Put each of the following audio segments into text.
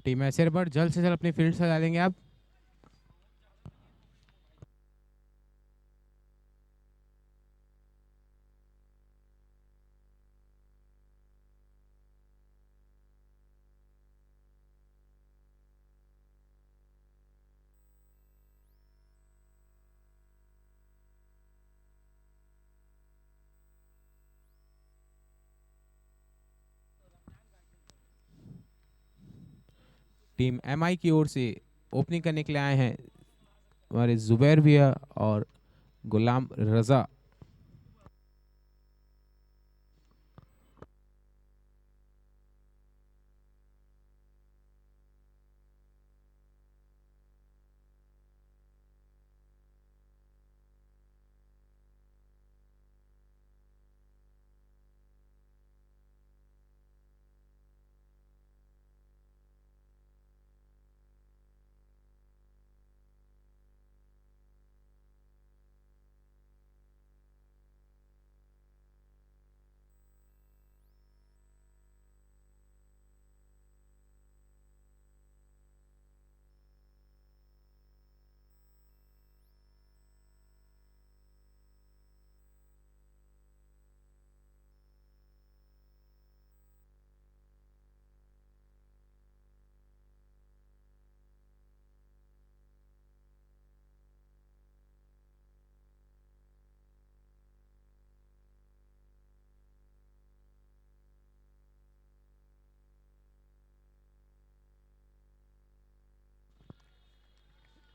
Team ऐसे पर जल्द से जल्द अपनी फील्ड सजा लेंगे आप। टीम एमआई की ओर से ओपनिंग करने के लिए आए हैं हमारे जुबैर भैया और गुलाम रजा।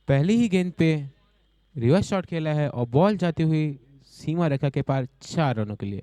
पहली ही गेंद पे रिवर्स शॉट खेला है और बॉल जाती हुई सीमा रेखा के पार 4 रनों के लिए।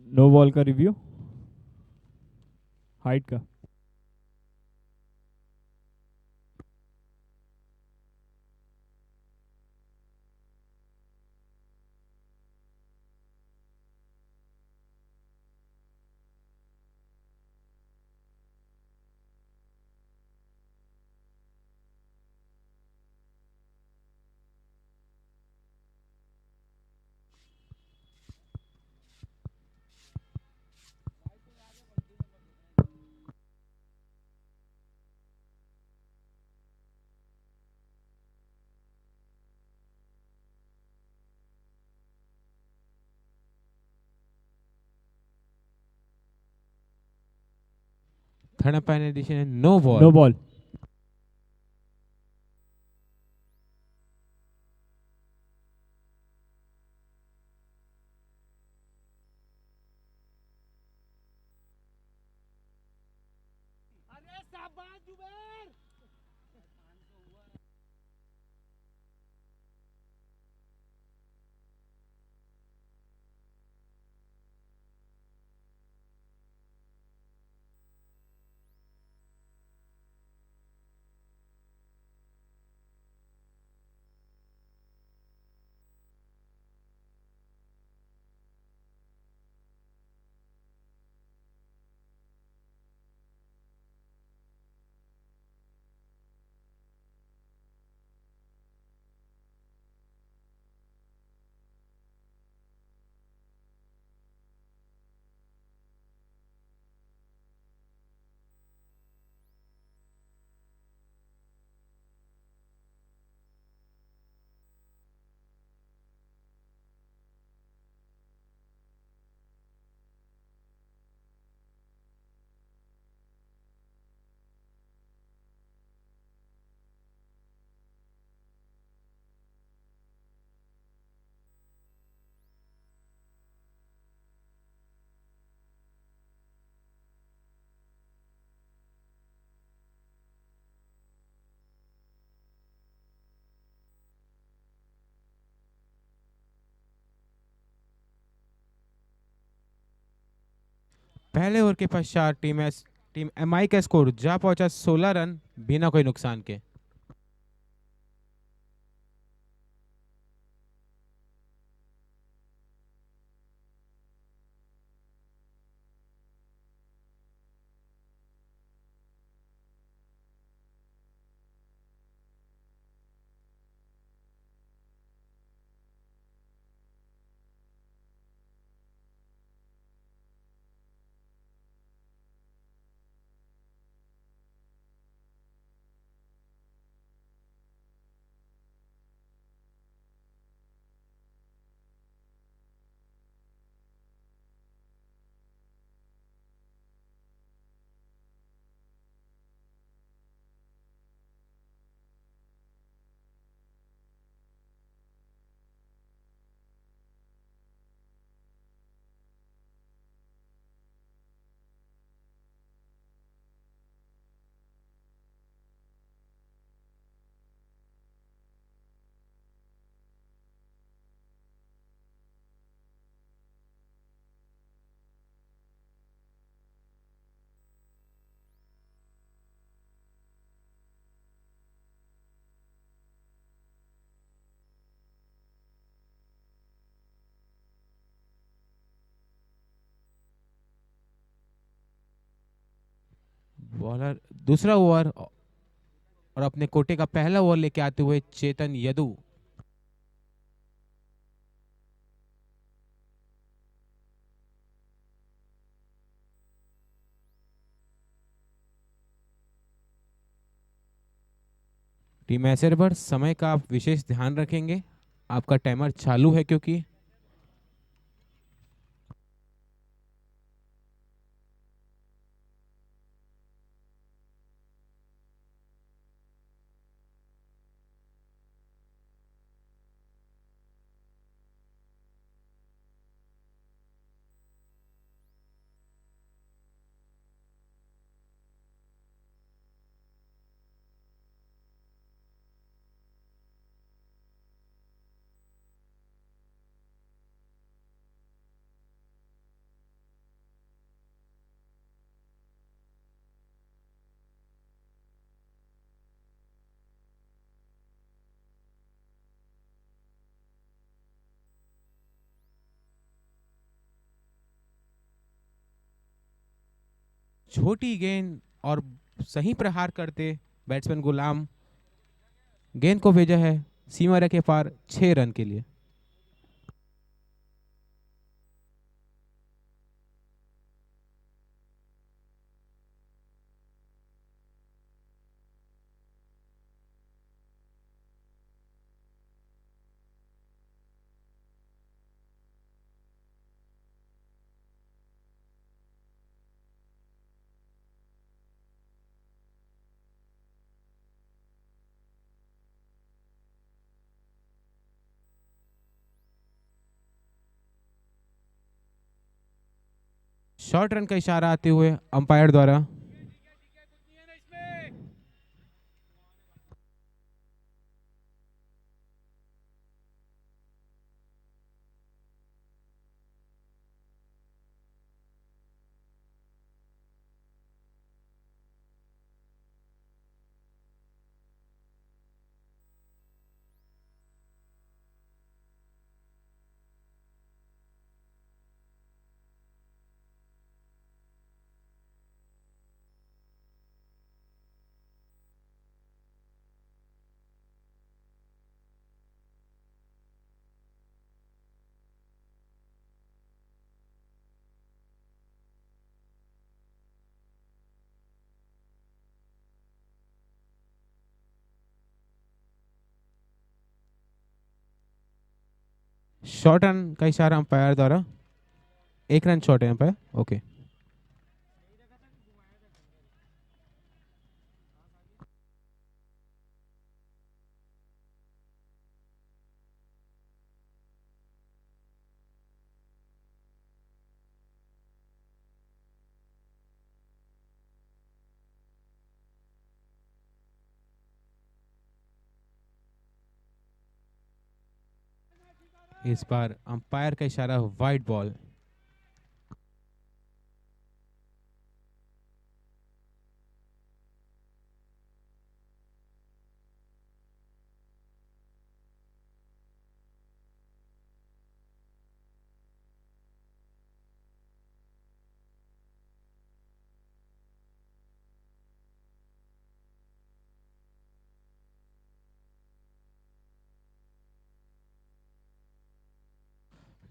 नो बॉल का रिव्यू, हाइट का। थर्ड अंपायर ने डिसीजन है नो नो बॉल। बॉल। पहले ओवर के पश्चात टीम एमआई का स्कोर जा पहुंचा 16 रन बिना कोई नुकसान के। बॉलर दूसरा ओवर और अपने कोटे का पहला ओवर लेके आते हुए चेतन यदु। टीम ऐसे पर समय का आप विशेष ध्यान रखेंगे, आपका टाइमर चालू है क्योंकि छोटी गेंद और सही प्रहार करते बैट्समैन गुलाम गेंद को भेजा है सीमा रेखा के पार 6 रन के लिए। शॉर्ट रन का इशारा आते हुए अंपायर द्वारा। शॉर्ट रन का इशारा अंपायर द्वारा, 1 रन शॉर्ट है अंपायर। ओके। इस बार अंपायर का इशारा वाइड बॉल।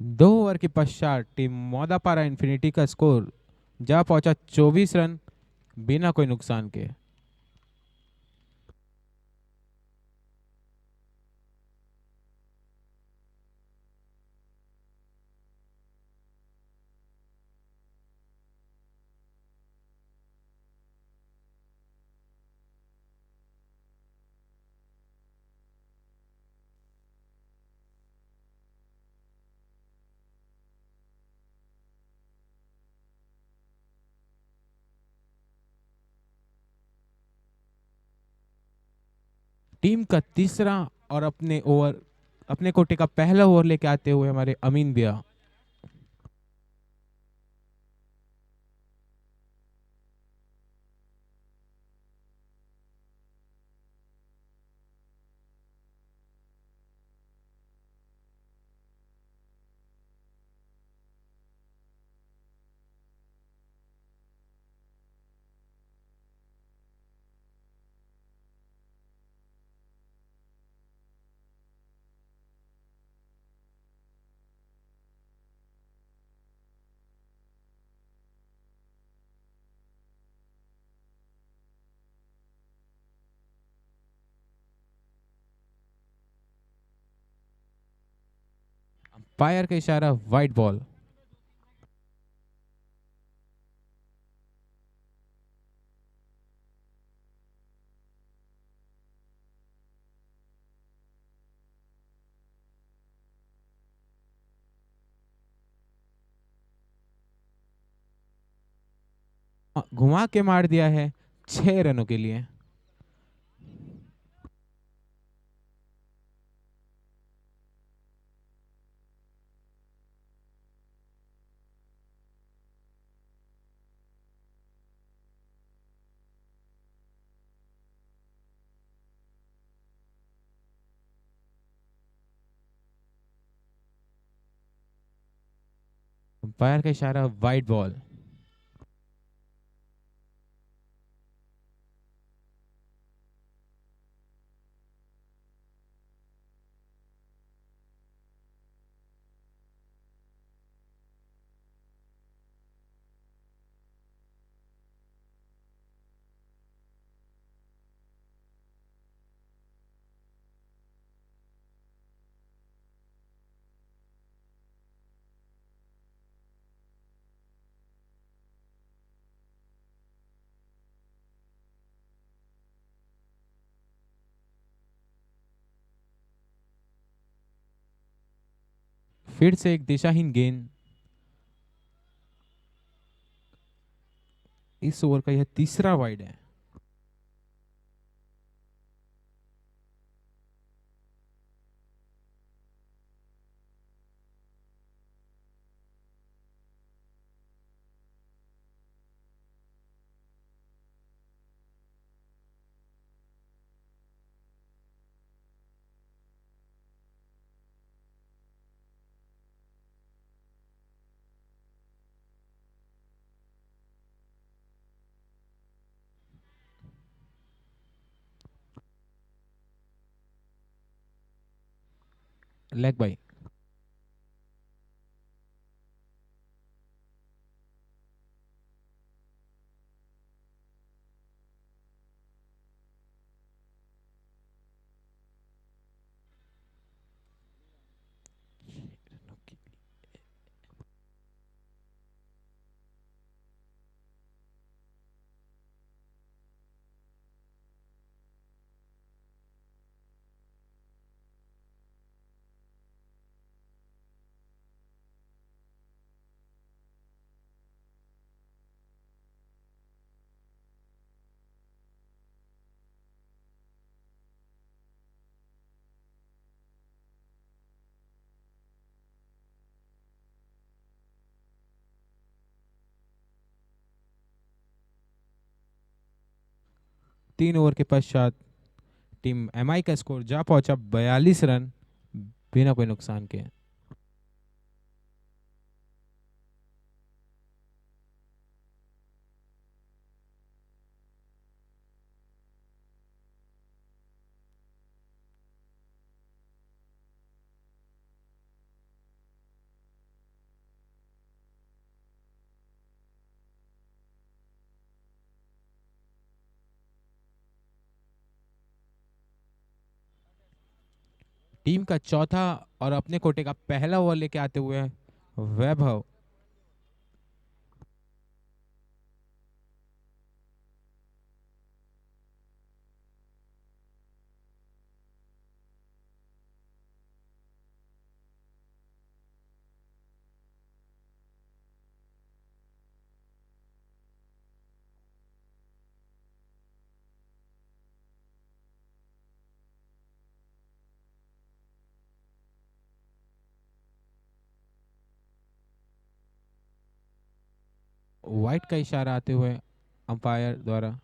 2 ओवर के पश्चात टीम मोदापारा इन्फिनिटी का स्कोर जा पहुंचा 24 रन बिना कोई नुकसान के। टीम का तीसरा और अपने कोटे का पहला ओवर लेके आते हुए हमारे अमीन भैया। अंपायर का इशारा, वाइट बॉल। घुमा के मार दिया है 6 रनों के लिए। अंपायर का इशारा, वाइट बॉल। फिर से एक दिशाहीन गेंद। इस ओवर का यह तीसरा वाइड है। Leg bye. तीन ओवर के पश्चात टीम एमआई का स्कोर जा पहुंचा 42 रन बिना कोई नुकसान के। टीम का चौथा और अपने कोटे का पहला ओवर लेके आते हुए वैभव। वाइट का इशारा आते हुए अंपायर द्वारा।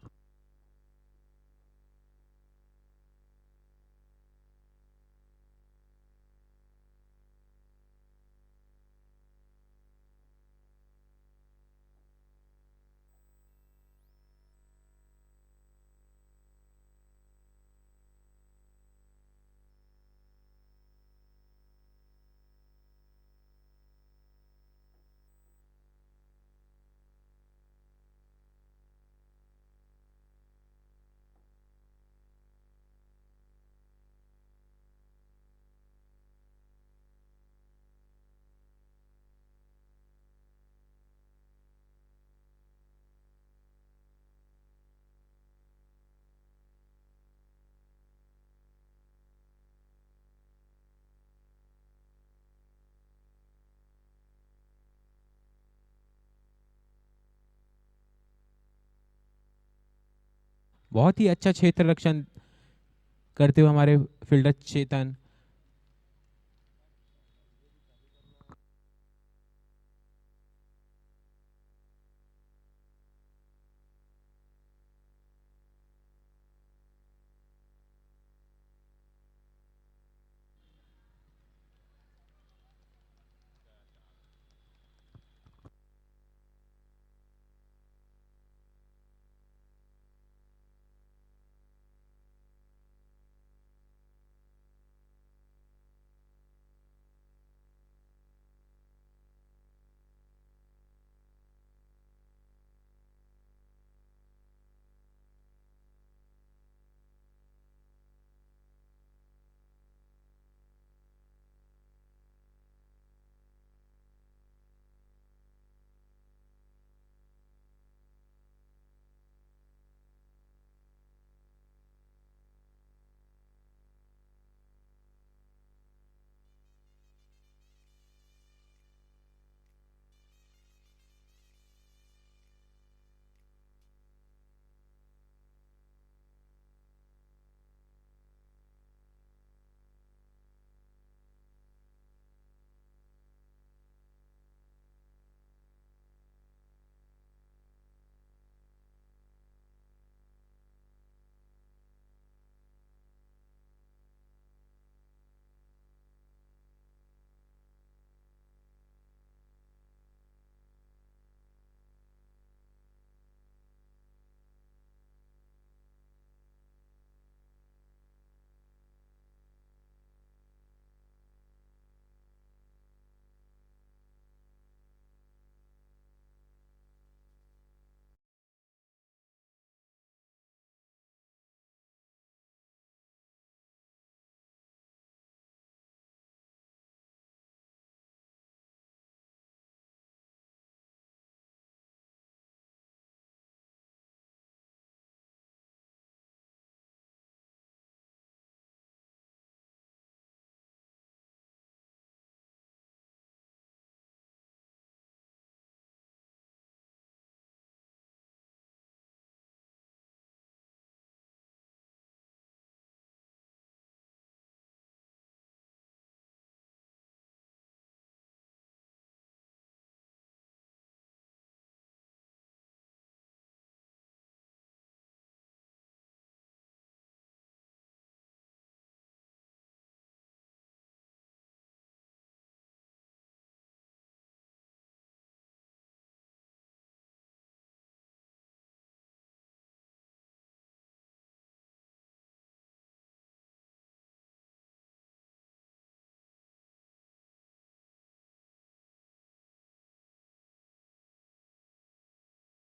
बहुत ही अच्छा क्षेत्र रक्षण करते हुए हमारे फील्डर चेतन।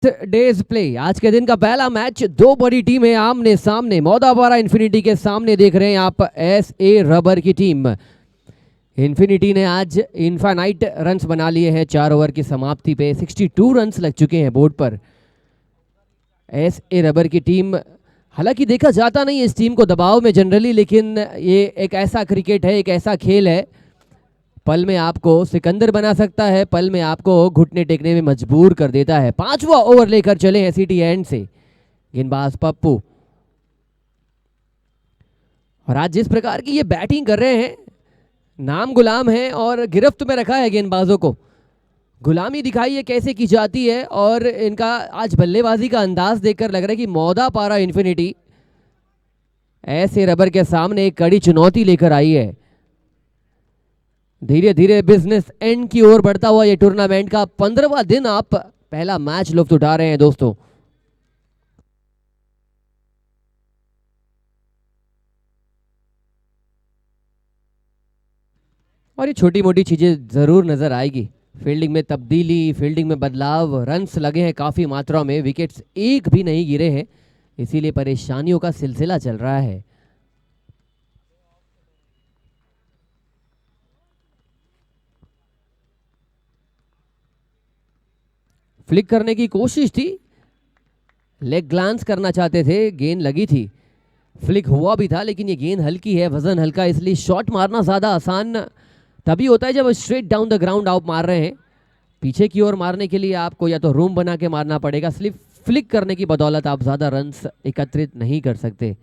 डेज प्ले आज के दिन का पहला मैच, दो बड़ी टीमें आमने सामने। मोदाबारा इन्फिनिटी के सामने देख रहे हैं आप एस ए रबर की टीम। इन्फिनिटी ने आज इनफाइनाइट रन्स बना लिए हैं 4 ओवर की समाप्ति पे। 62 रन्स लग चुके हैं बोर्ड पर। एस ए रबर की टीम, हालांकि देखा जाता नहीं है इस टीम को दबाव में जनरली, लेकिन ये एक ऐसा क्रिकेट है, एक ऐसा खेल है, पल में आपको सिकंदर बना सकता है, पल में आपको घुटने टेकने में मजबूर कर देता है। 5वां ओवर लेकर चले हैं सिटी एंड से गेंदबाज पप्पू। और आज जिस प्रकार की ये बैटिंग कर रहे हैं, नाम गुलाम है और गिरफ्त में रखा है गेंदबाजों को। गुलामी दिखाई है कैसे की जाती है, और इनका आज बल्लेबाजी का अंदाज देखकर लग रहा है कि मोदापारा इन्फिनिटी ऐसे रबर के सामने एक कड़ी चुनौती लेकर आई है। धीरे धीरे बिजनेस एंड की ओर बढ़ता हुआ ये टूर्नामेंट का 15वां दिन आप पहला मैच लुत्फ उठा रहे हैं दोस्तों। और ये छोटी मोटी चीजें जरूर नजर आएगी। फील्डिंग में तब्दीली, फील्डिंग में बदलाव, रन्स लगे हैं काफी मात्रा में, विकेट्स एक भी नहीं गिरे हैं, इसीलिए परेशानियों का सिलसिला चल रहा है। फ्लिक करने की कोशिश थी, लेग ग्लांस करना चाहते थे, गेंद लगी थी, फ्लिक हुआ भी था, लेकिन ये गेंद हल्की है, वजन हल्का, इसलिए शॉट मारना ज्यादा आसान तभी होता है जब स्ट्रेट डाउन द ग्राउंड आप मार रहे हैं। पीछे की ओर मारने के लिए आपको या तो रूम बना के मारना पड़ेगा, स्लिप फ्लिक करने की बदौलत आप ज्यादा रन्स एकत्रित नहीं कर सकते।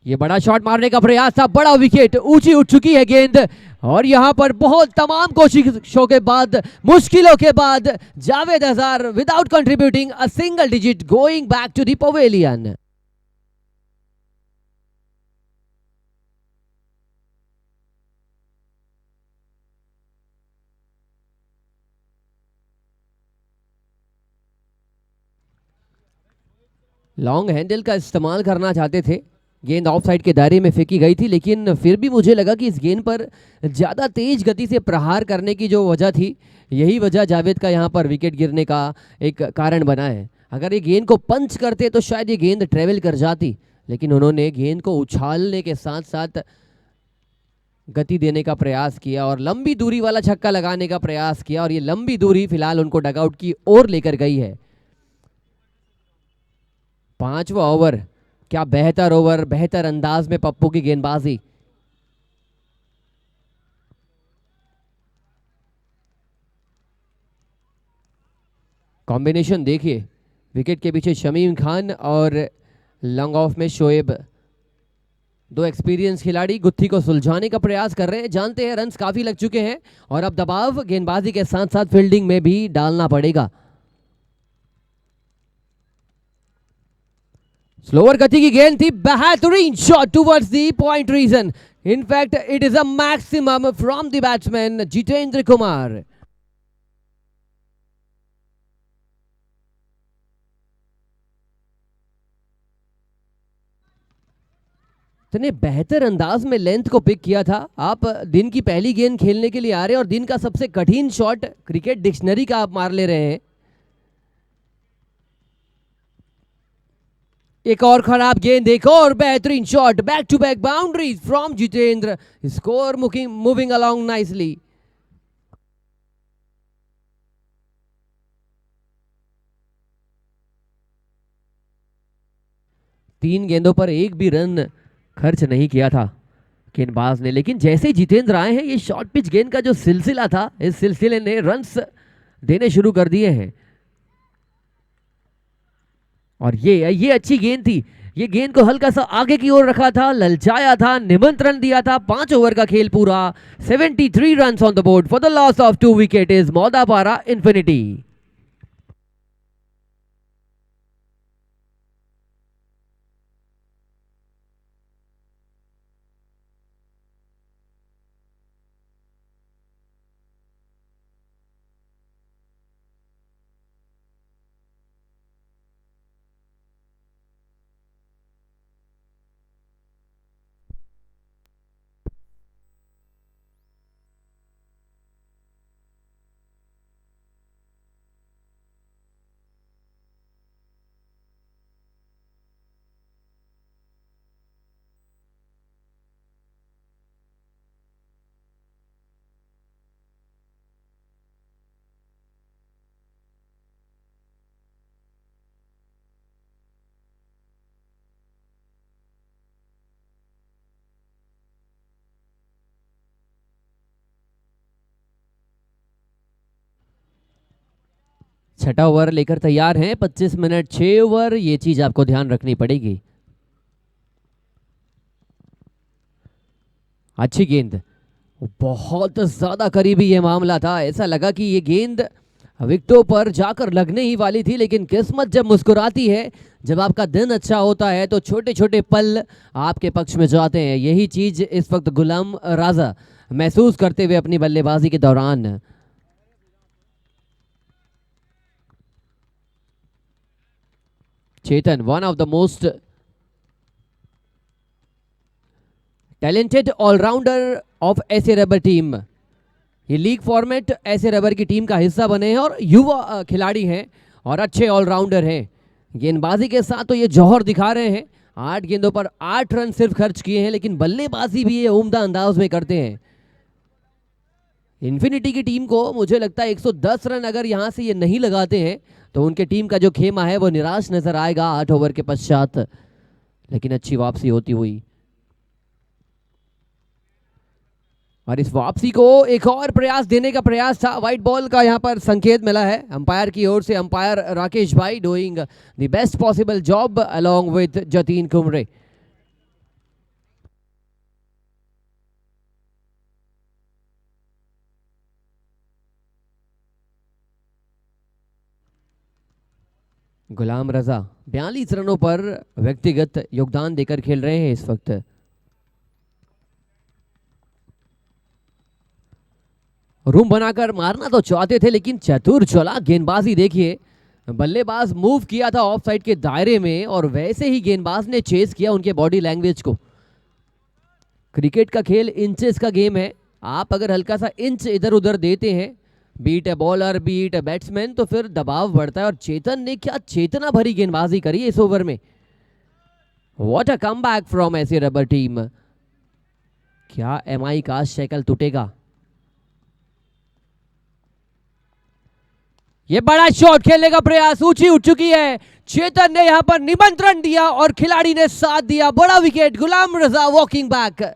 ये बड़ा शॉट मारने का प्रयास था, बड़ा विकेट, ऊंची उठ चुकी है गेंद, और यहां पर बहुत तमाम कोशिशों के बाद, मुश्किलों के बाद, Javed Azhar without contributing a single digit going back to the pavilion. Long handle का इस्तेमाल करना चाहते थे, गेंद ऑफ साइड के दायरे में फेंकी गई थी, लेकिन फिर भी मुझे लगा कि इस गेंद पर ज़्यादा तेज गति से प्रहार करने की जो वजह थी, यही वजह जावेद का यहाँ पर विकेट गिरने का एक कारण बना है। अगर ये गेंद को पंच करते तो शायद ये गेंद ट्रेवल कर जाती, लेकिन उन्होंने गेंद को उछालने के साथ साथ गति देने का प्रयास किया और लंबी दूरी वाला छक्का लगाने का प्रयास किया, और ये लंबी दूरी फिलहाल उनको डगआउट की ओर लेकर गई है। 5वां ओवर, क्या बेहतर ओवर, बेहतर अंदाज में पप्पू की गेंदबाजी। कॉम्बिनेशन देखिए, विकेट के पीछे शमीम खान और लॉन्ग ऑफ में शोएब, दो एक्सपीरियंस खिलाड़ी गुत्थी को सुलझाने का प्रयास कर रहे हैं। जानते हैं रन्स काफी लग चुके हैं और अब दबाव गेंदबाजी के साथ साथ फील्डिंग में भी डालना पड़ेगा। स्लोअर गति की गेंद थी, बेहतरीन shot towards the point region. In fact it is a maximum from the batsman Jitendra Kumar. इतने बेहतर अंदाज में लेंथ को पिक किया था। आप दिन की पहली गेंद खेलने के लिए आ रहे हैं और दिन का सबसे कठिन शॉट क्रिकेट डिक्शनरी का आप मार ले रहे हैं। एक और खराब गेंद, एक और बेहतरीन shot, back to back boundaries from Jitendra, score moving along nicely. तीन गेंदों पर एक भी रन खर्च नहीं किया था गेंदबाज ने, लेकिन जैसे ही जितेंद्र आए हैं, ये शॉर्ट पिच गेंद का जो सिलसिला था, इस सिलसिले ने रन्स देने शुरू कर दिए हैं। और ये अच्छी गेंद थी, ये गेंद को हल्का सा आगे की ओर रखा था, ललचाया था, निमंत्रण दिया था। 5 ओवर का खेल पूरा, 73 runs on the board for the loss of 2 wicket is Modapara infinity. छठा ओवर लेकर तैयार हैं, 25 मिनट 6 ओवर, ये चीज आपको ध्यान रखनी पड़ेगी। अच्छी गेंद, बहुत ज्यादा करीबी ये मामला था, ऐसा लगा कि ये गेंद विकेटों पर जाकर लगने ही वाली थी, लेकिन किस्मत जब मुस्कुराती है, जब आपका दिन अच्छा होता है तो छोटे छोटे पल आपके पक्ष में जाते हैं। यही चीज इस वक्त गुलाम राजा महसूस करते हुए अपनी बल्लेबाजी के दौरान। Chetan, one of the most talented allrounder of Ace Rubber team. ये लीग फॉर्मेट ऐसे रबर की टीम का हिस्सा बने हैं और युवा खिलाड़ी हैं और अच्छे ऑलराउंडर हैं। गेंदबाजी के साथ तो ये जौहर दिखा रहे हैं, 8 गेंदों पर 8 रन सिर्फ खर्च किए हैं, लेकिन बल्लेबाजी भी ये उम्दा अंदाज में करते हैं। इन्फिनिटी की टीम को मुझे लगता है 110 रन अगर यहां से ये नहीं लगाते हैं तो उनके टीम का जो खेमा है वो निराश नजर आएगा 8 ओवर के पश्चात, लेकिन अच्छी वापसी होती हुई। और इस वापसी को एक और प्रयास देने का प्रयास था, व्हाइट बॉल का यहां पर संकेत मिला है अंपायर की ओर से। अंपायर राकेश भाई doing the best possible job along with Jatin Kumre. Ghulam Raza 42 रनों पर व्यक्तिगत योगदान देकर खेल रहे हैं इस वक्त। रूम बनाकर मारना तो चाहते थे, लेकिन चतुर चला गेंदबाजी देखिए, बल्लेबाज मूव किया था ऑफ साइड के दायरे में और वैसे ही गेंदबाज ने चेस किया उनके बॉडी लैंग्वेज को। क्रिकेट का खेल इंचेस का गेम है, आप अगर हल्का सा इंच इधर उधर देते हैं, beat a bowler beat a batsman, तो फिर दबाव बढ़ता है। और चेतन ने क्या चेतना भरी गेंदबाजी करी इस ओवर में। व्हाट अ कमबैक फ्रॉम ऐसे रबर टीम। क्या एमआई का शैकल टूटेगा? ये बड़ा शॉट खेलने का प्रयास, ऊंची उठ चुकी है, चेतन ने यहां पर निमंत्रण दिया और खिलाड़ी ने साथ दिया, बड़ा विकेट, गुलाम रजा वॉकिंग बैक।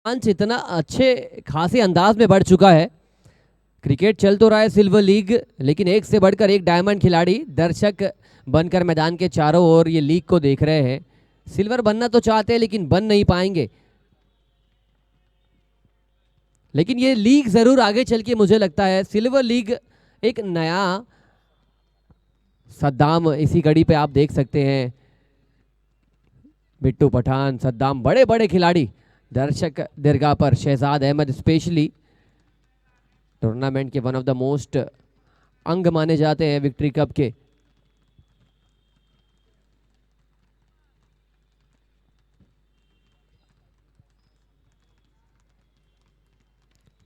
अंश इतना अच्छे खासे अंदाज में बढ़ चुका है। क्रिकेट चल तो रहा है सिल्वर लीग, लेकिन एक से बढ़कर एक डायमंड खिलाड़ी दर्शक बनकर मैदान के चारों ओर ये लीग को देख रहे हैं। सिल्वर बनना तो चाहते हैं लेकिन बन नहीं पाएंगे, लेकिन ये लीग जरूर आगे चल के मुझे लगता है सिल्वर लीग एक नया सद्दाम इसी कड़ी पे आप देख सकते हैं। बिट्टू पठान, सद्दाम, बड़े बड़े खिलाड़ी दर्शक दरगाह पर। शहजाद अहमद स्पेशली टूर्नामेंट के वन ऑफ द मोस्ट अंग माने जाते हैं विक्ट्री कप के।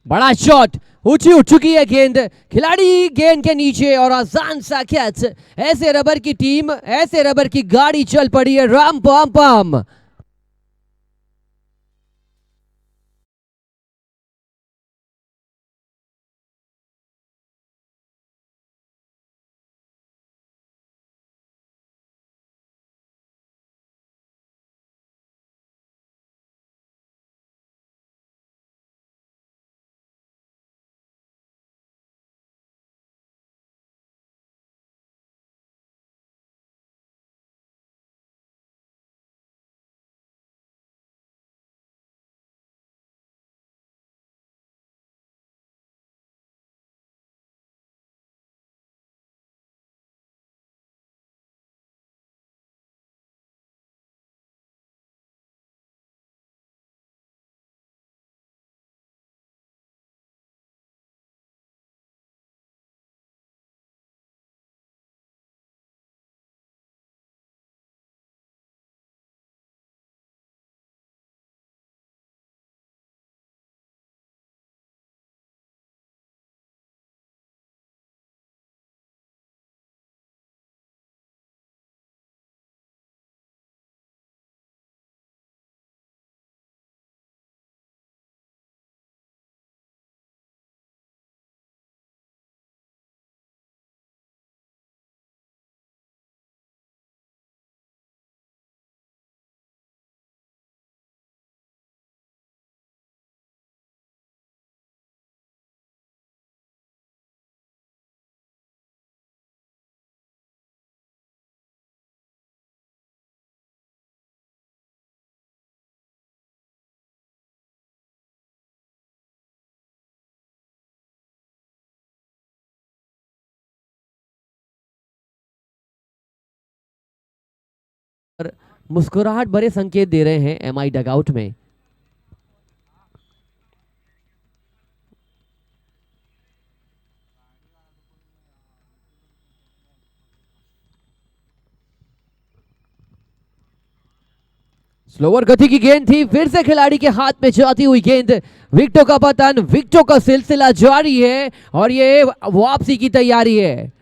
बड़ा शॉट, ऊंची उठ चुकी है गेंद, खिलाड़ी गेंद के नीचे और आसान सा कैच। ऐसे रबर की टीम, ऐसे रबर की गाड़ी चल पड़ी है राम पाम पाम। मुस्कुराहट भरे संकेत दे रहे हैं एमआई डगआउट में। स्लोवर गति की गेंद थी, फिर से खिलाड़ी के हाथ में जाती हुई गेंद। विकेटों का पतन, विकेटों का सिलसिला जारी है और ये वापसी की तैयारी है।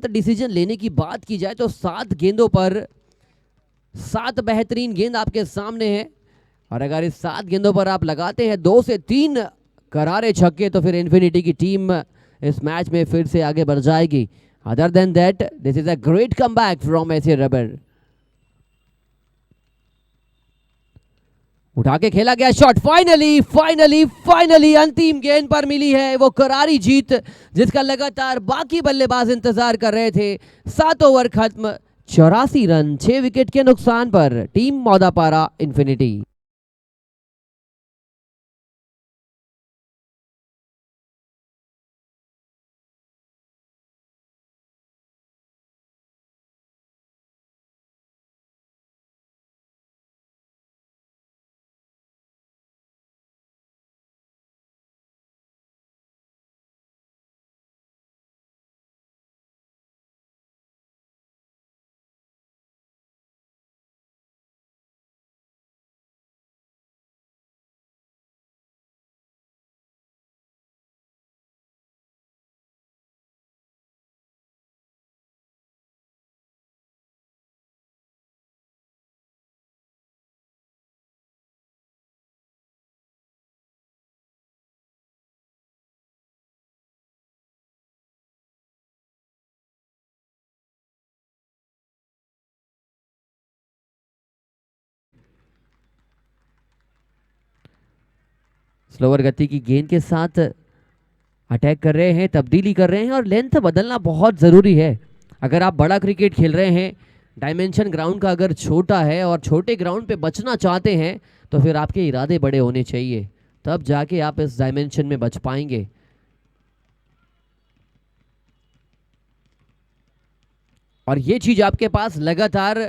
डिसीजन लेने की बात की जाए तो 7 गेंदों पर 7 बेहतरीन गेंद आपके सामने है, और अगर इस 7 गेंदों पर आप लगाते हैं 2 से 3 करारे छक्के तो फिर इन्फिनिटी की टीम इस मैच में फिर से आगे बढ़ जाएगी। Other than that this is a great comeback from SA rubber. उठा के खेला गया शॉट, फाइनली फाइनली फाइनली अंतिम गेंद पर मिली है वो करारी जीत, जिसका लगातार बाकी बल्लेबाज इंतजार कर रहे थे। 7 ओवर खत्म, 84 रन 6 विकेट के नुकसान पर टीम मौदापारा इन्फिनिटी। स्लोअर गति की गेंद के साथ अटैक कर रहे हैं, तब्दीली कर रहे हैं, और लेंथ बदलना बहुत ज़रूरी है। अगर आप बड़ा क्रिकेट खेल रहे हैं, डायमेंशन ग्राउंड का अगर छोटा है और छोटे ग्राउंड पे बचना चाहते हैं तो फिर आपके इरादे बड़े होने चाहिए, तब जाके आप इस डायमेंशन में बच पाएंगे। और ये चीज आपके पास लगातार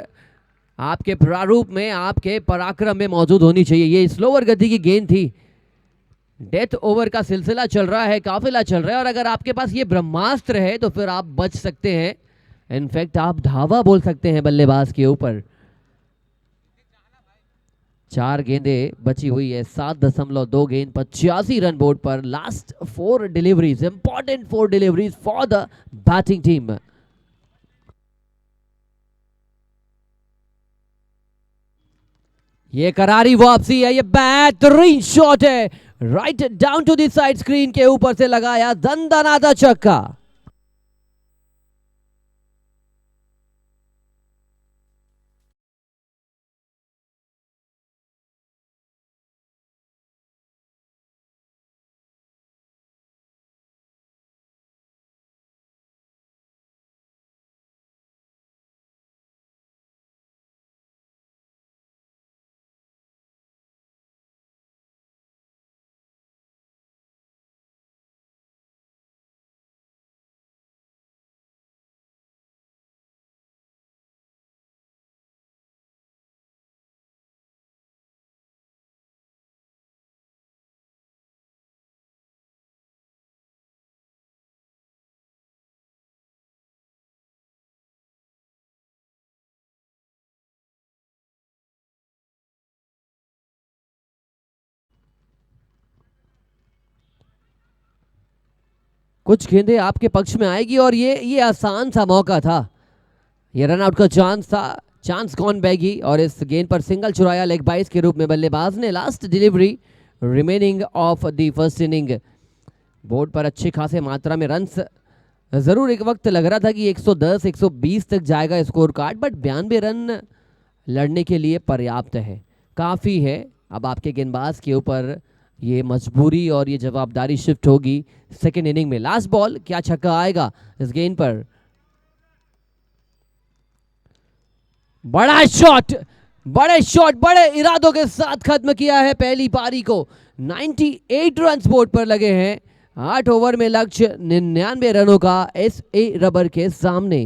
आपके प्रारूप में, आपके पराक्रम में मौजूद होनी चाहिए। ये स्लोअर गति की गेंद थी, डेथ ओवर का सिलसिला चल रहा है, काफिला चल रहा है, और अगर आपके पास ये ब्रह्मास्त्र है तो फिर आप बच सकते हैं। इनफैक्ट आप धावा बोल सकते हैं बल्लेबाज के ऊपर। 4 गेंदें बची हुई है, 7.2 गेंद, 85 रन बोर्ड पर। Last 4 deliveries, important 4 deliveries for the batting team. ये करारी वापसी है, ये बेहतरीन शॉट है, right down to the side screen के ऊपर से लगाया दंदनाता छक्का। कुछ गेंदें आपके पक्ष में आएगी, और ये आसान सा मौका था, ये रन आउट का चांस था, चांस गॉन बैगी, और इस गेंद पर सिंगल चुराया लेग बाइस के रूप में बल्लेबाज ने। Last delivery remaining of the first inning. Board पर अच्छे खासे मात्रा में रन्स, जरूर एक वक्त लग रहा था कि 110 120 तक जाएगा स्कोर कार्ड, बट 92 रन लड़ने के लिए पर्याप्त है, काफ़ी है। अब आपके गेंदबाज के ऊपर ये मजबूरी और ये जवाबदारी शिफ्ट होगी सेकेंड इनिंग में। लास्ट बॉल, क्या छक्का आएगा इस गेंद पर? बड़ा शॉट, बड़े शॉट, बड़े इरादों के साथ खत्म किया है पहली पारी को। 98 रन बोर्ड पर लगे हैं, 8 ओवर में लक्ष्य 99 रनों का एसए रबर के सामने।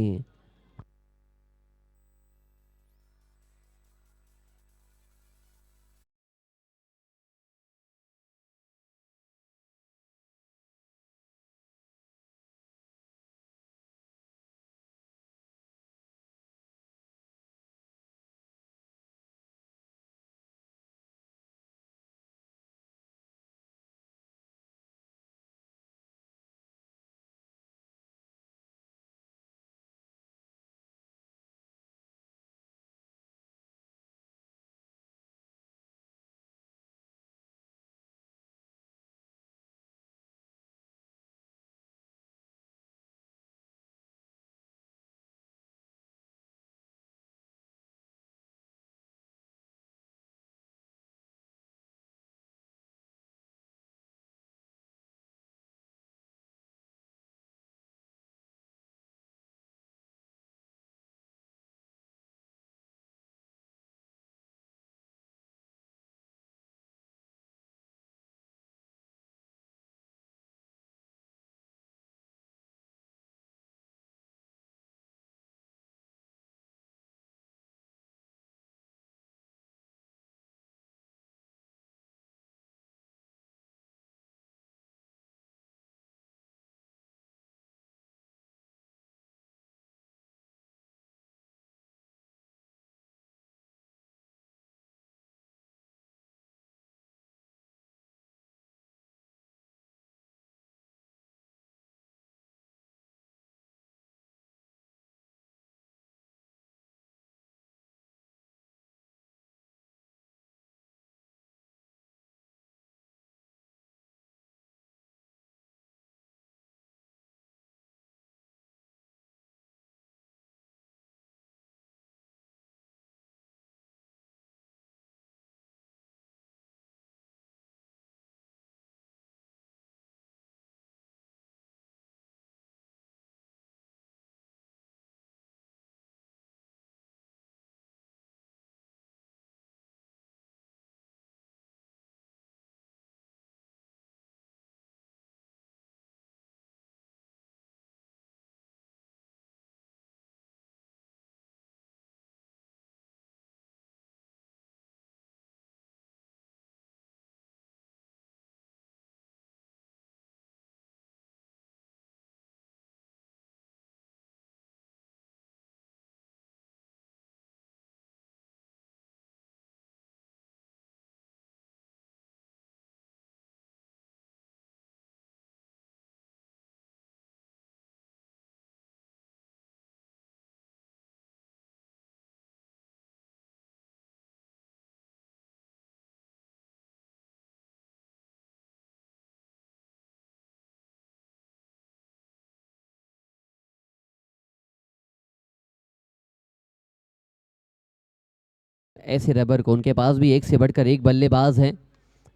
ऐसे रबर को। उनके पास भी एक से बढ़कर एक बल्लेबाज हैं,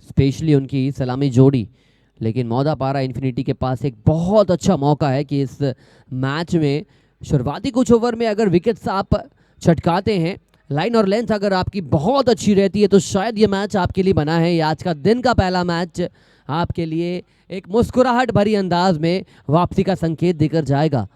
स्पेशली उनकी सलामी जोड़ी। लेकिन मौदापारा इन्फिनिटी के पास एक बहुत अच्छा मौका है कि इस मैच में शुरुआती कुछ ओवर में अगर विकेट्स आप छटकाते हैं, लाइन और लेंथ अगर आपकी बहुत अच्छी रहती है, तो शायद ये मैच आपके लिए बना है। ये आज का दिन का पहला मैच आपके लिए एक मुस्कुराहट भरी अंदाज में वापसी का संकेत देकर जाएगा।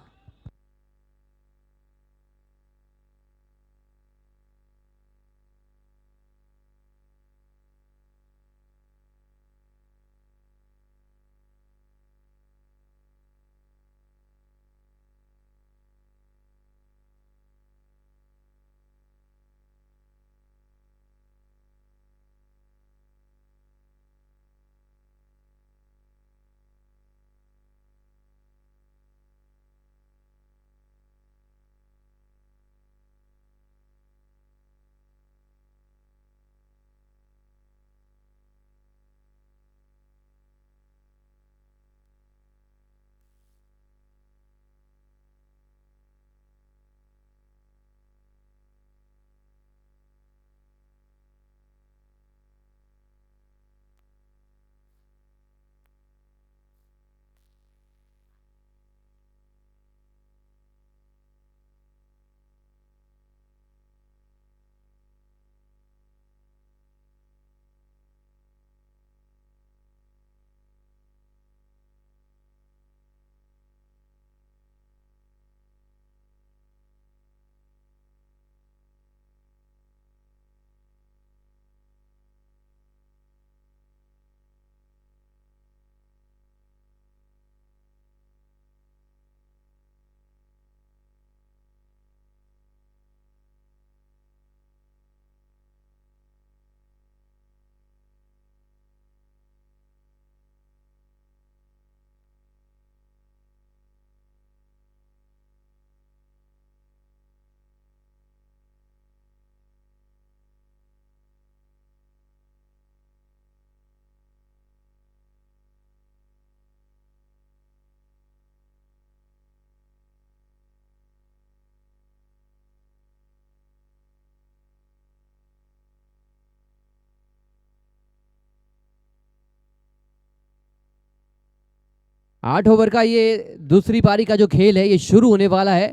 आठ ओवर का ये दूसरी पारी का जो खेल है ये शुरू होने वाला है।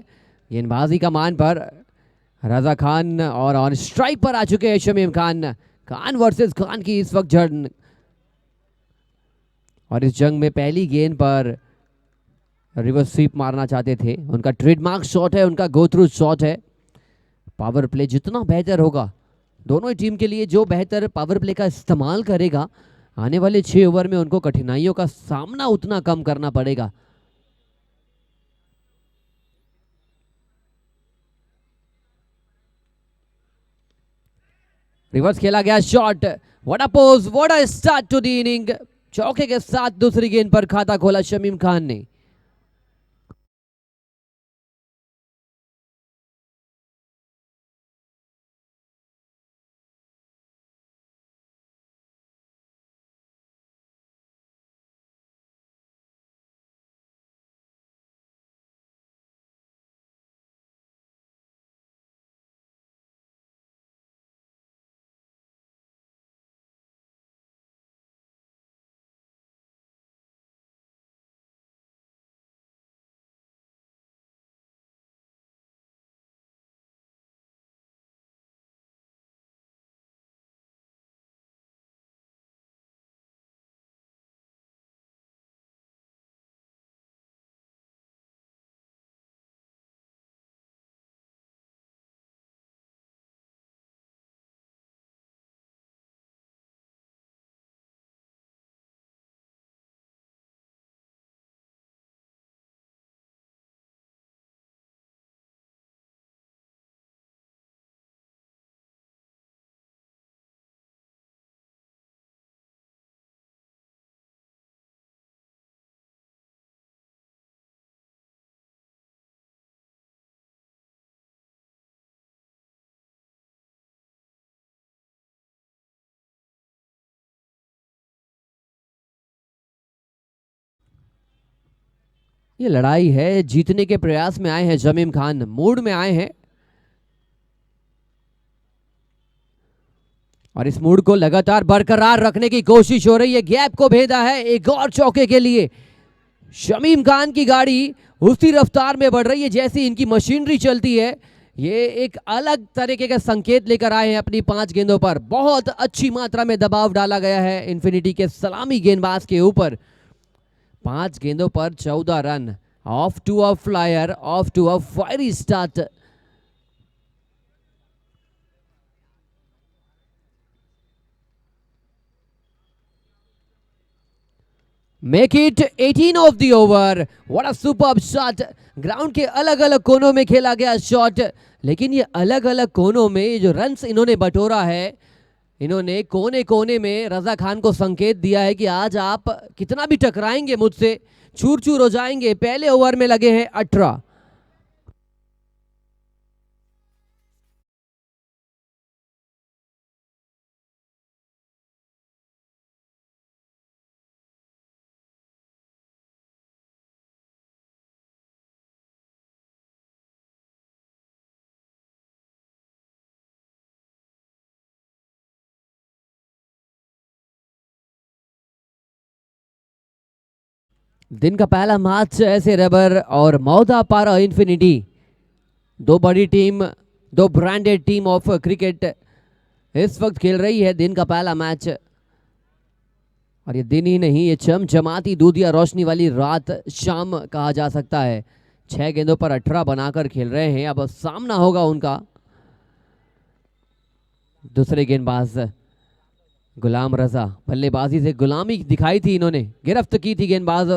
गेंदबाजी का मान पर रजा खान और ऑन स्ट्राइक पर आ चुके हैं शमीम खान। खान वर्सेस खान की इस वक्त जंग, और इस जंग में पहली गेंद पर रिवर्स स्वीप मारना चाहते थे। उनका ट्रेडमार्क शॉट है, उनका गो थ्रू शॉट है। पावर प्ले जितना बेहतर होगा दोनों ही टीम के लिए, जो बेहतर पावर प्ले का इस्तेमाल करेगा, आने वाले 6 ओवर में उनको कठिनाइयों का सामना उतना कम करना पड़ेगा। रिवर्स खेला गया shot, what a pose, what a start to the inning. चौके के साथ दूसरी गेंद पर खाता खोला शमीम खान ने। ये लड़ाई है, जीतने के प्रयास में आए हैं शमीम खान, मूड में आए हैं। और इस मूड को लगातार बरकरार रखने की कोशिश हो रही है, गैप को भेदा है एक और चौके के लिए। शमीम खान की गाड़ी उसी रफ्तार में बढ़ रही है जैसी इनकी मशीनरी चलती है। ये एक अलग तरीके का संकेत लेकर आए हैं अपनी 5 गेंदों पर। बहुत अच्छी मात्रा में दबाव डाला गया है इन्फिनिटी के सलामी गेंदबाज के ऊपर। 5 गेंदों पर 14 run. Off to a flyer, off to a fiery start. Make it 18 off the over. What a superb shot. Ground के अलग अलग कोनों में खेला गया शॉट, लेकिन ये अलग अलग कोनों में जो रन्स इन्होंने बटोरा है, इन्होंने कोने कोने में रजा खान को संकेत दिया है कि आज आप कितना भी टकराएंगे मुझसे, चूर चूर हो जाएंगे। पहले ओवर में लगे हैं 18। दिन का पहला मैच ऐसे रबर और मौदा पारा इन्फिनिटी, दो बड़ी टीम, दो ब्रांडेड टीम ऑफ क्रिकेट इस वक्त खेल रही है दिन का पहला मैच। और ये दिन ही नहीं, ये चमचमाती दूधिया रोशनी वाली रात, शाम कहा जा सकता है। 6 गेंदों पर 18 बनाकर खेल रहे हैं। अब सामना होगा उनका दूसरे गेंदबाज गुलाम रजा। बल्लेबाजी से गुलामी दिखाई थी इन्होंने, गिरफ्त की थी गेंदबाज।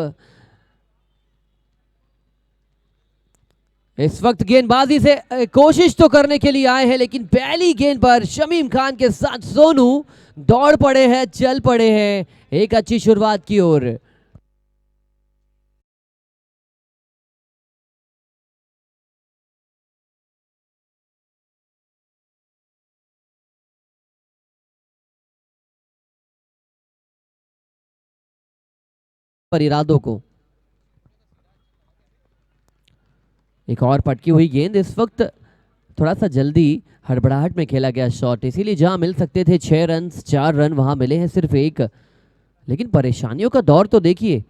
इस वक्त गेंदबाजी से कोशिश तो करने के लिए आए हैं, लेकिन पहली गेंद पर शमीम खान के साथ सोनू दौड़ पड़े हैं, चल पड़े हैं एक अच्छी शुरुआत की ओर। पर इरादों को एक और पटकी हुई गेंद, इस वक्त थोड़ा सा जल्दी हड़बड़ाहट में खेला गया शॉट, इसीलिए जहां मिल सकते थे 6 रन 4 रन, वहां मिले हैं सिर्फ 1। लेकिन परेशानियों का दौर तो देखिए,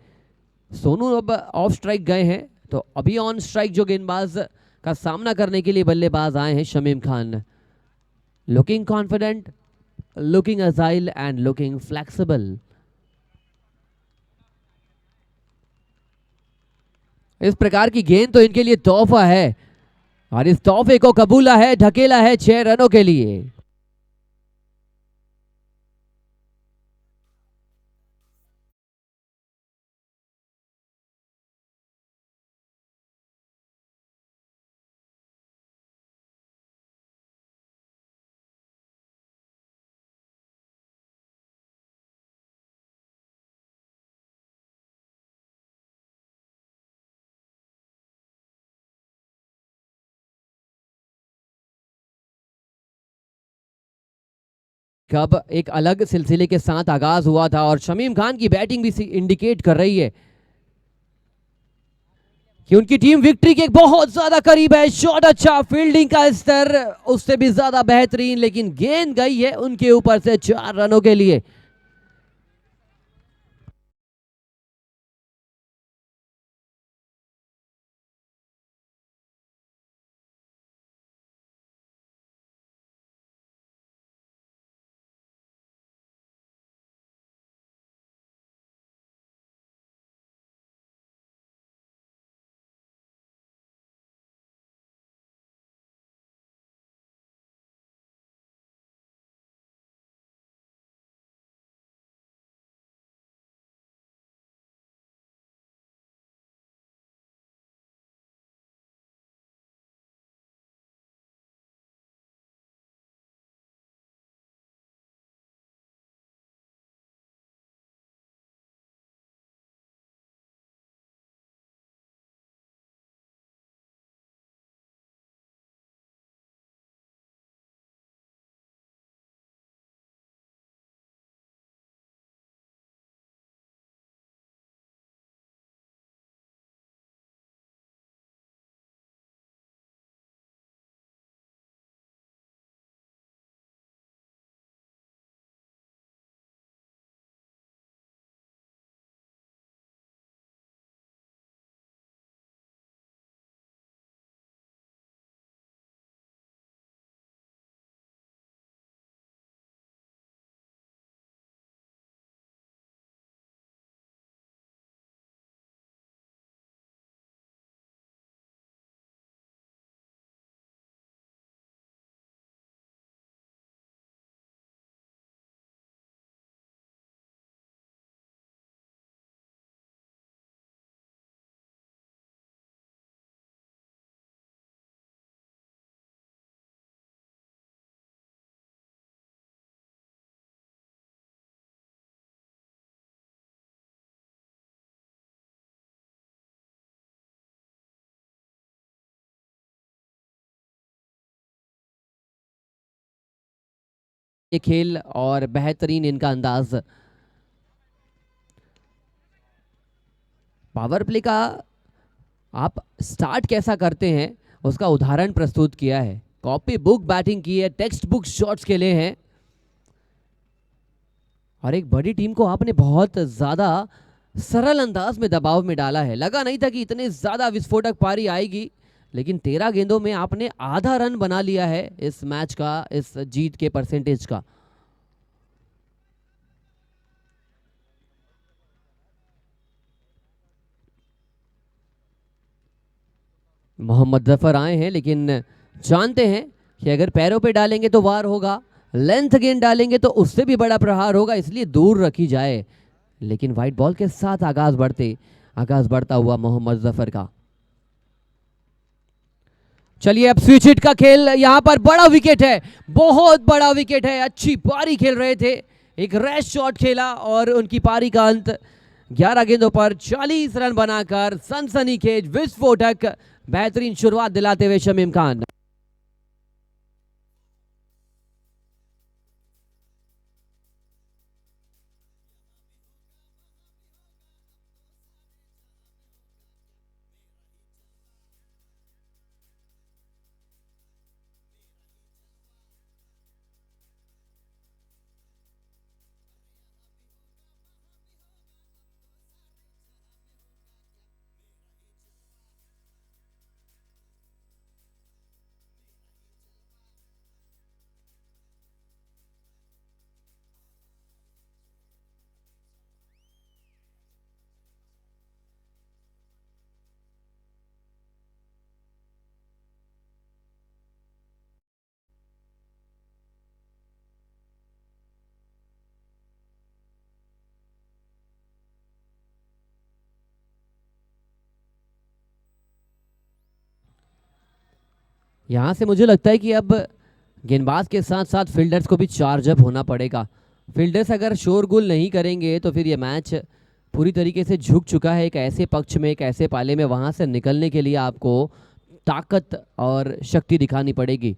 सोनू अब ऑफ स्ट्राइक गए हैं, तो अभी ऑन स्ट्राइक जो गेंदबाज का सामना करने के लिए बल्लेबाज आए हैं Shamim Khan. Looking confident, looking agile and looking flexible. इस प्रकार की गेंद तो इनके लिए तोहफा है, और इस तोहफे को कबूला है, ढकेला है 6 रनों के लिए। कब एक अलग सिलसिले के साथ आगाज हुआ था, और शमीम खान की बैटिंग भी इंडिकेट कर रही है कि उनकी टीम विक्ट्री के बहुत ज्यादा करीब है। शॉट अच्छा, फील्डिंग का स्तर उससे भी ज्यादा बेहतरीन, लेकिन गेंद गई है उनके ऊपर से 4 रनों के लिए। ये खेल और बेहतरीन इनका अंदाज। पावर प्ले का आप स्टार्ट कैसा करते हैं उसका उदाहरण प्रस्तुत किया है। कॉपी बुक बैटिंग की है, टेक्स्ट बुक शॉट्स खेले हैं और एक बड़ी टीम को आपने बहुत ज्यादा सरल अंदाज में दबाव में डाला है। लगा नहीं था कि इतने ज्यादा विस्फोटक पारी आएगी, लेकिन 13 गेंदों में आपने आधा रन बना लिया है इस मैच का, इस जीत के परसेंटेज का। मोहम्मद जफर आए हैं, लेकिन जानते हैं कि अगर पैरों पे डालेंगे तो वार होगा, लेंथ गेंद डालेंगे तो उससे भी बड़ा प्रहार होगा, इसलिए दूर रखी जाए। लेकिन वाइट बॉल के साथ आगाज बढ़ता हुआ मोहम्मद जफर का। चलिए अब स्विच हिट का खेल, यहां पर बड़ा विकेट है, बहुत बड़ा विकेट है। अच्छी पारी खेल रहे थे, एक रैश शॉट खेला और उनकी पारी का अंत 11 गेंदों पर 40 रन बनाकर सनसनीखेज विस्फोटक बेहतरीन शुरुआत दिलाते हुए शमीम खान। यहां से मुझे लगता है कि अब गेंदबाज के साथ साथ फील्डर्स को भी चार्ज अप होना पड़ेगा। फील्डर्स अगर शोरगुल नहीं करेंगे तो फिर ये मैच पूरी तरीके से झुक चुका है एक ऐसे पक्ष में, एक ऐसे पाले में। वहां से निकलने के लिए आपको ताकत और शक्ति दिखानी पड़ेगी,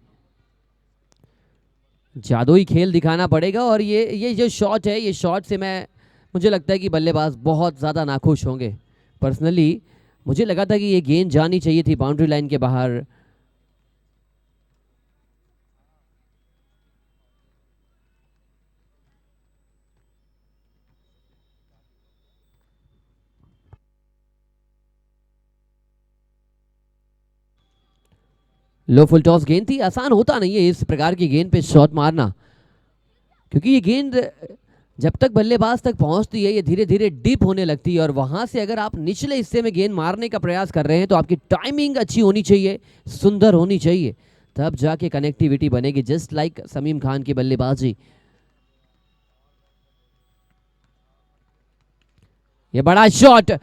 जादुई खेल दिखाना पड़ेगा। और ये जो शॉट है, ये शॉट से मुझे लगता है कि बल्लेबाज बहुत ज़्यादा नाखुश होंगे। पर्सनली मुझे लगा था कि ये गेंद जानी चाहिए थी बाउंड्री लाइन के बाहर। लो फुल टॉस गेंद थी, आसान होता नहीं है इस प्रकार की गेंद पे शॉट मारना, क्योंकि ये गेंद जब तक बल्लेबाज तक पहुंचती है ये धीरे धीरे डीप होने लगती है और वहां से अगर आप निचले हिस्से में गेंद मारने का प्रयास कर रहे हैं तो आपकी टाइमिंग अच्छी होनी चाहिए, सुंदर होनी चाहिए, तब जाके कनेक्टिविटी बनेगी। जस्ट लाइक शमीम खान की बल्लेबाजी। ये बड़ा shot,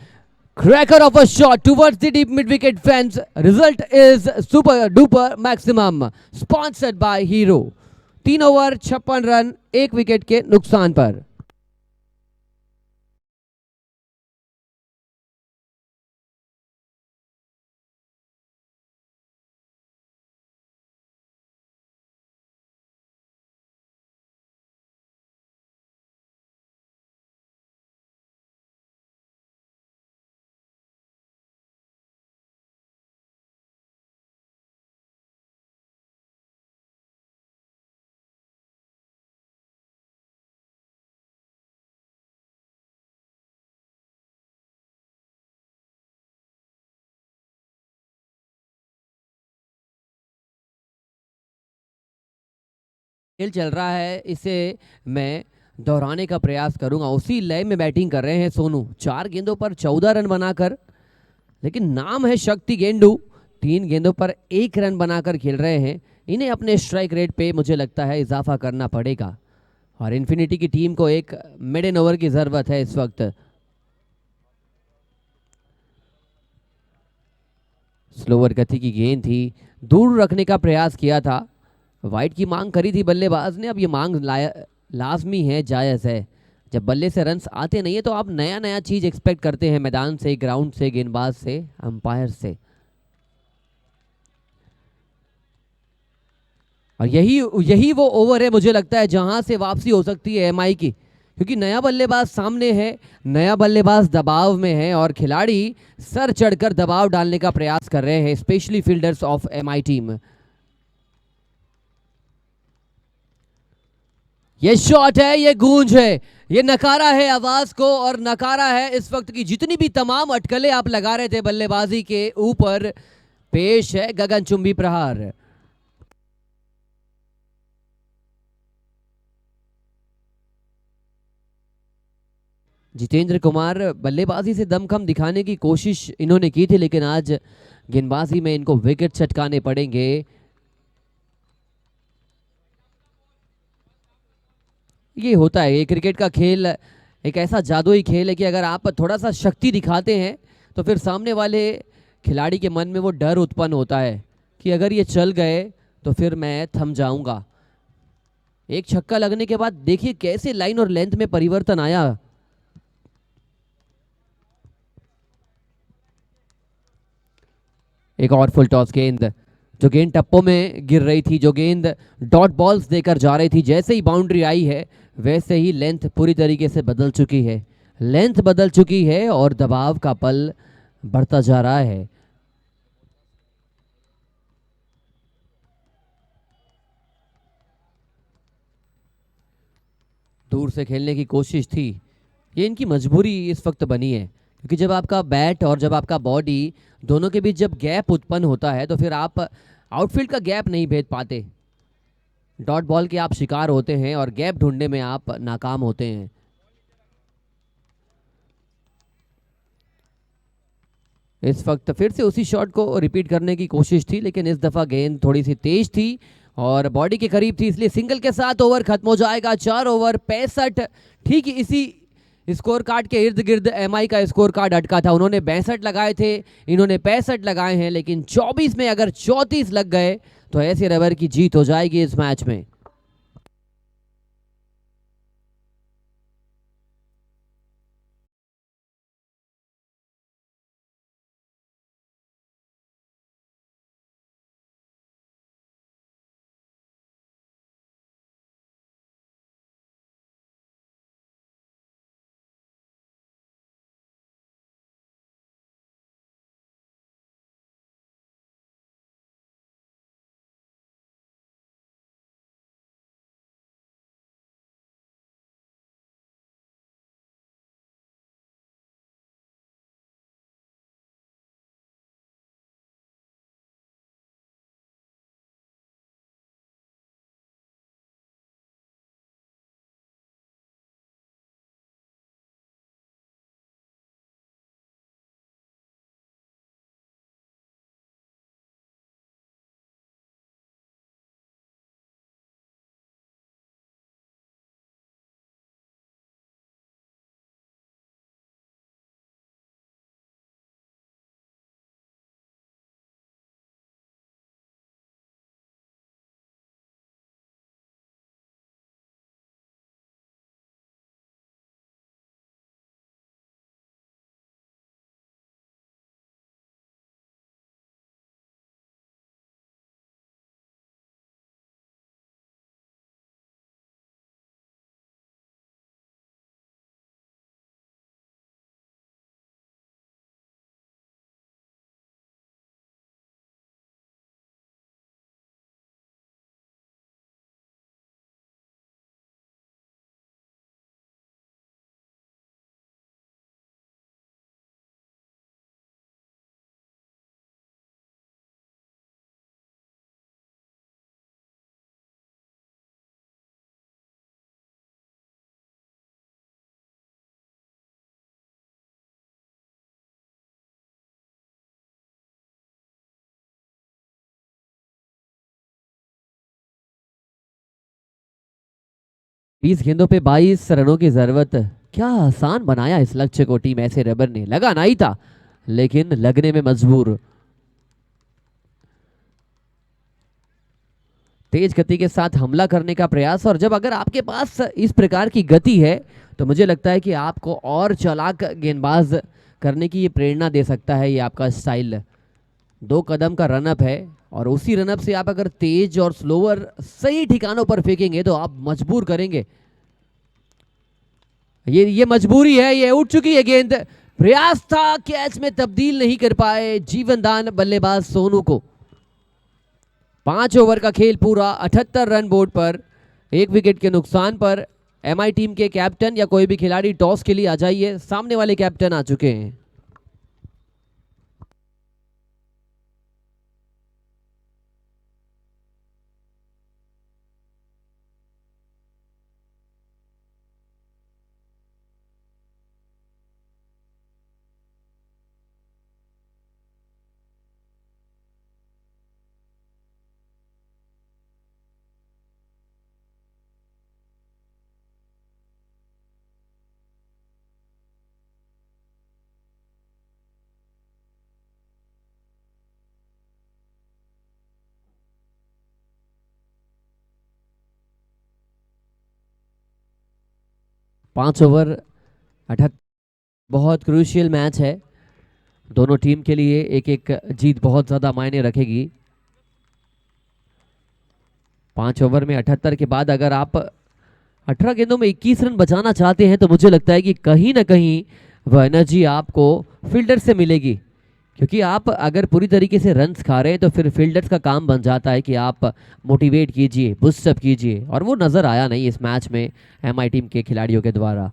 cracker of a shot towards the deep mid wicket fence. Result is super duper maximum. Sponsored by Hero. 3 over 56 run 1 wicket के नुकसान पर। खेल चल रहा है, इसे मैं दोहराने का प्रयास करूंगा। उसी लय में बैटिंग कर रहे हैं सोनू, 4 गेंदों पर 14 रन बनाकर, लेकिन नाम है शक्ति गेंडू। 3 गेंदों पर 1 रन बनाकर खेल रहे हैं। इन्हें अपने स्ट्राइक रेट पे मुझे लगता है इजाफा करना पड़ेगा और इन्फिनिटी की टीम को एक मिडन ओवर की जरूरत है इस वक्त। स्लोवर गति की गेंद थी, दूर रखने का प्रयास किया था, वाइड की मांग करी थी बल्लेबाज ने। अब ये मांग लाजमी है, जायज़ है। जब बल्ले से रन्स आते नहीं है तो आप नया नया चीज एक्सपेक्ट करते हैं, मैदान से, ग्राउंड से, गेंदबाज से, अंपायर से। और यही यही वो ओवर है मुझे लगता है जहां से वापसी हो सकती है एमआई की, क्योंकि नया बल्लेबाज सामने है, नया बल्लेबाज दबाव में है और खिलाड़ी सर चढ़कर दबाव डालने का प्रयास कर रहे हैं, specially fielders of MI team. ये शॉट है, ये गूंज है, ये नकारा है आवाज को और नकारा है इस वक्त की जितनी भी तमाम अटकलें आप लगा रहे थे बल्लेबाजी के ऊपर। पेश है गगनचुंबी प्रहार। जितेंद्र कुमार बल्लेबाजी से दमखम दिखाने की कोशिश इन्होंने की थी, लेकिन आज गेंदबाजी में इनको विकेट चटकाने पड़ेंगे। ये होता है, ये क्रिकेट का खेल एक ऐसा जादुई खेल है कि अगर आप थोड़ा सा शक्ति दिखाते हैं तो फिर सामने वाले खिलाड़ी के मन में वो डर उत्पन्न होता है कि अगर ये चल गए तो फिर मैं थम जाऊंगा। एक छक्का लगने के बाद देखिए कैसे लाइन और लेंथ में परिवर्तन आया। एक और फुल टॉस गेंद, जो गेंद टप्पों में गिर रही थी, जो गेंद डॉट बॉल्स देकर जा रही थी, जैसे ही बाउंड्री आई है वैसे ही लेंथ पूरी तरीके से बदल चुकी है, लेंथ बदल चुकी है और दबाव का पल बढ़ता जा रहा है। दूर से खेलने की कोशिश थी, ये इनकी मजबूरी इस वक्त बनी है, क्योंकि जब आपका बैट और जब आपका बॉडी दोनों के बीच जब गैप उत्पन्न होता है तो फिर आप आउटफील्ड का गैप नहीं भेद पाते, डॉट बॉल के आप शिकार होते हैं और गैप ढूंढने में आप नाकाम होते हैं। इस वक्त फिर से उसी शॉट को रिपीट करने की कोशिश थी, लेकिन इस दफा गेंद थोड़ी सी तेज थी और बॉडी के करीब थी, इसलिए सिंगल के साथ ओवर खत्म हो जाएगा। 4 ओवर 65, ठीक इसी स्कोर कार्ड के इर्द गिर्द एमआई का स्कोर कार्ड अटका था। उन्होंने 62 लगाए थे, इन्होंने 65 लगाए हैं, लेकिन 24 में अगर 34 लग गए तो ऐसे रबर की जीत हो जाएगी इस मैच में। बीस गेंदों पे 22 रनों की जरूरत, क्या आसान बनाया इस लक्ष्य को टीम ऐसे रबर ने। लगा नहीं था लेकिन लगने में मजबूर। तेज गति के साथ हमला करने का प्रयास, और जब अगर आपके पास इस प्रकार की गति है तो मुझे लगता है कि आपको और चालाक गेंदबाज करने की ये प्रेरणा दे सकता है ये आपका स्टाइल। 2 कदम का रनअप है और उसी रनअप से आप अगर तेज और स्लोअर सही ठिकानों पर फेंकेंगे तो आप मजबूर करेंगे। ये मजबूरी है, ये उठ चुकी है गेंद। प्रयास था, कैच में तब्दील नहीं कर पाए जीवनदान बल्लेबाज सोनू को। 5 ओवर का खेल पूरा, 78 रन बोर्ड पर, 1 विकेट के नुकसान पर। एमआई टीम के कैप्टन या कोई भी खिलाड़ी टॉस के लिए आ जाइए, सामने वाले कैप्टन आ चुके हैं। पांच ओवर 78, बहुत क्रूशियल मैच है दोनों टीम के लिए। एक एक जीत बहुत ज्यादा मायने रखेगी। 5 ओवर में 78 के बाद अगर आप 18 गेंदों में 21 रन बचाना चाहते हैं तो मुझे लगता है कि कहीं ना कहीं वह एनर्जी आपको फील्डर से मिलेगी, क्योंकि आप अगर पूरी तरीके से रन्स खा रहे हैं तो फिर फील्डर्स का काम बन जाता है कि आप मोटिवेट कीजिए, बूस्टअप कीजिए, और वो नज़र आया नहीं इस मैच में एमआई टीम के खिलाड़ियों के द्वारा।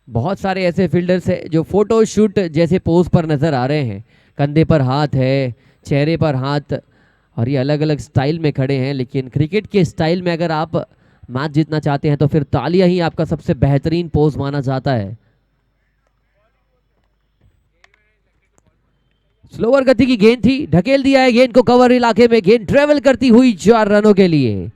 बहुत सारे ऐसे फील्डर्स हैं जो फोटो शूट जैसे पोज पर नज़र आ रहे हैं, कंधे पर हाथ है, चेहरे पर हाथ, और ये अलग अलग स्टाइल में खड़े हैं। लेकिन क्रिकेट के स्टाइल में अगर आप मैच जीतना चाहते हैं तो फिर तालियां ही आपका सबसे बेहतरीन पोज माना जाता है। स्लोअर गति की गेंद थी, ढकेल दिया है गेंद को कवर इलाके में, गेंद ट्रेवल करती हुई 4 रनों के लिए।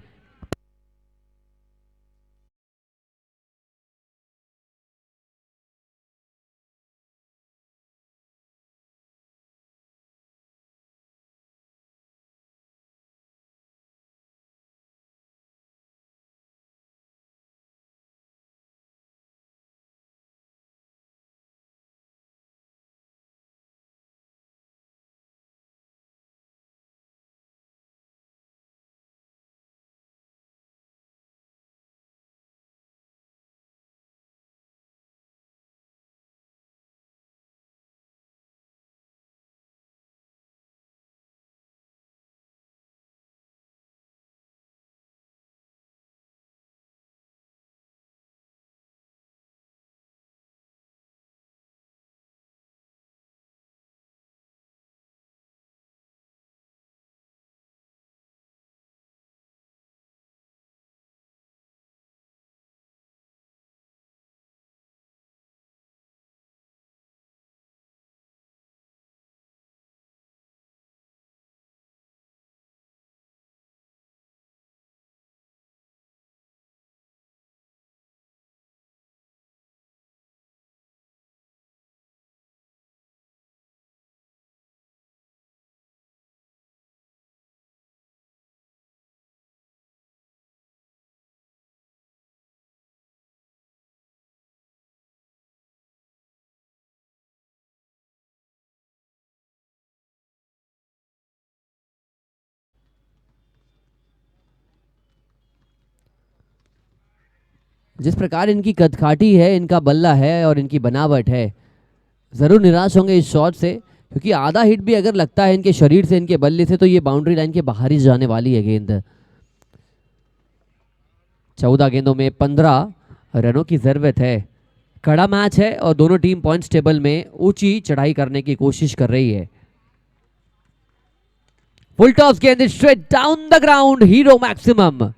जिस प्रकार इनकी कदकाठी है, इनका बल्ला है और इनकी बनावट है, जरूर निराश होंगे इस शॉट से, क्योंकि आधा हिट भी अगर लगता है इनके शरीर से, इनके बल्ले से, तो ये बाउंड्री लाइन के बाहर ही जाने वाली है गेंद। 14 गेंदों में 15 रनों की जरूरत है। कड़ा मैच है और दोनों टीम पॉइंट्स टेबल में ऊंची चढ़ाई करने की कोशिश कर रही है। फुल टॉस गेंद straight down the ground, hero maximum.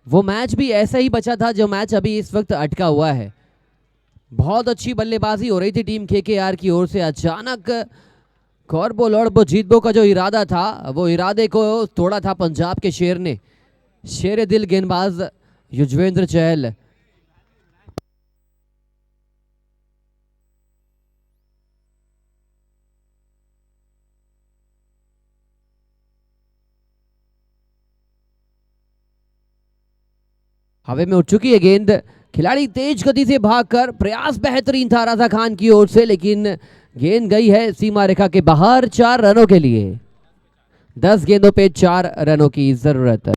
वो मैच भी ऐसा ही बचा था जो मैच अभी इस वक्त अटका हुआ है। बहुत अच्छी बल्लेबाजी हो रही थी टीम केकेआर की ओर से। अचानक कॉर्बो लॉर्बो जीतबो का जो इरादा था, वो इरादे को तोड़ा था पंजाब के शेर ने। शेर दिल गेंदबाज युजवेंद्र चहल। हवा में उठ चुकी है गेंद। खिलाड़ी तेज गति से भागकर, प्रयास बेहतरीन था राजा खान की ओर से, लेकिन गेंद गई है सीमा रेखा के बाहर 4 रनों के लिए। 10 गेंदों पे 4 रनों की जरूरत।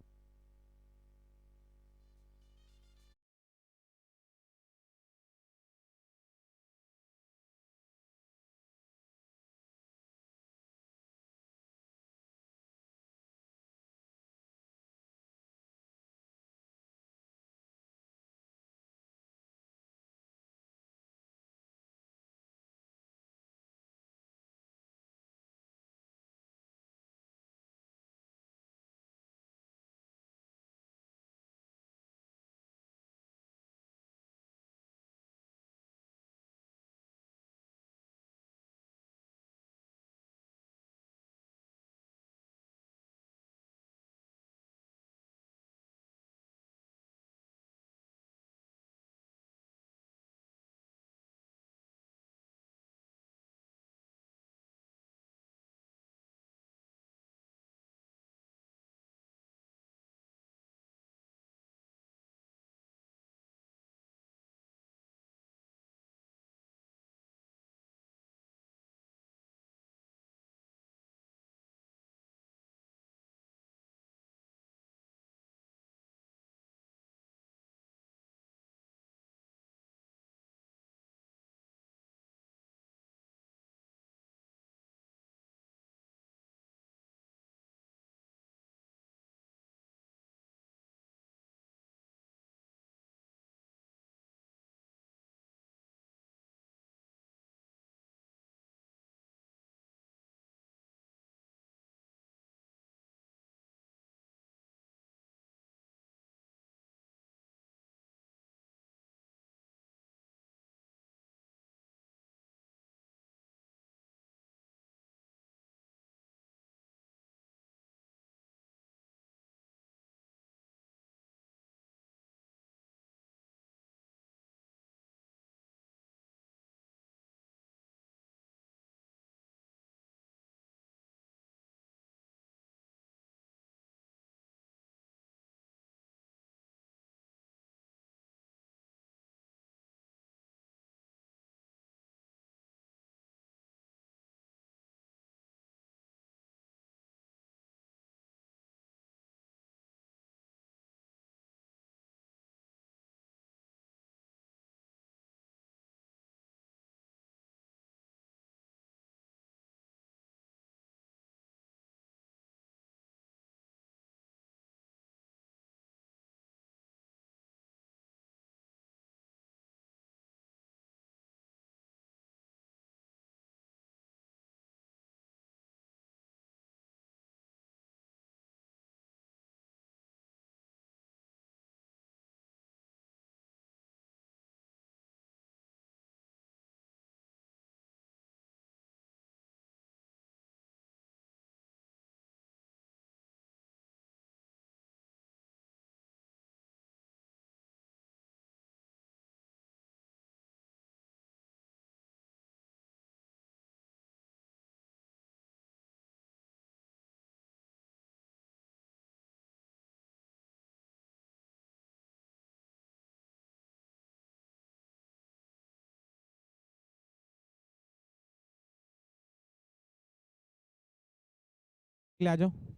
आ जाओ।